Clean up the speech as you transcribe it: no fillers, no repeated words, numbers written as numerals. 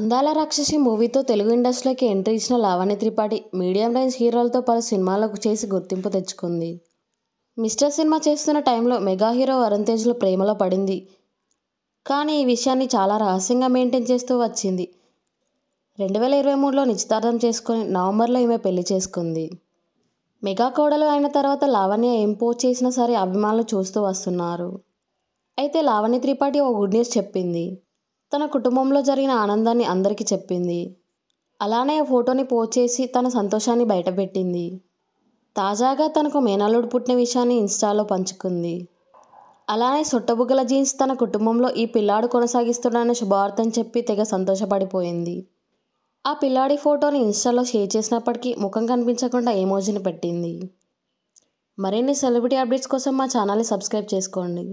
అందాల రాక్షసి మూవీతో తెలుగు ఇండస్ట్రీలోకి ఎంట్రీ ఇచ్చిన లావణ్య త్రిపాఠి మీడియం రేంజ్ హీరోలతో పలు సినిమాలకు చేసి గుర్తింపు తెచ్చుకుంది. మిస్టర్ సినిమా చేస్తున్న టైంలో మెగా హీరో వరుణ్ తేజ్లో ప్రేమలో పడింది. కానీ ఈ విషయాన్ని చాలా రహస్యంగా మెయింటైన్ చేస్తూ వచ్చింది. 2023లో నిశ్చితార్థం చేసుకుని నవంబర్లో ఈమె పెళ్లి చేసుకుంది. మెగా కోడలు అయిన తర్వాత లావణ్య ఏం పోస్ట్ చేసినా సరే అభిమానులు చూస్తూ వస్తున్నారు. అయితే లావణ్య త్రిపాఠి ఓ గుడ్ న్యూస్ చెప్పింది. తన కుటుంబంలో జరిగిన ఆనందాన్ని అందరికీ చెప్పింది. అలానే ఓ ఫోటోని పోస్ట్ చేసి తన సంతోషాన్ని బయటపెట్టింది. తాజాగా తనకు మేనల్లుడు పుట్టిన విషయాన్ని ఇన్స్టాలో పంచుకుంది. అలానే సొట్టబుగ్గల జీన్స్ తన కుటుంబంలో ఈ పిల్లాడు కొనసాగిస్తున్నాడనే శుభవార్తను చెప్పి తెగ సంతోషపడిపోయింది. ఆ పిల్లాడి ఫోటోని ఇన్స్టాలో షేర్ చేసినప్పటికీ ముఖం కనిపించకుండా ఎమోజిని పెట్టింది. మరిన్ని సెలబ్రిటీ అప్డేట్స్ కోసం మా ఛానల్ని సబ్స్క్రైబ్ చేసుకోండి.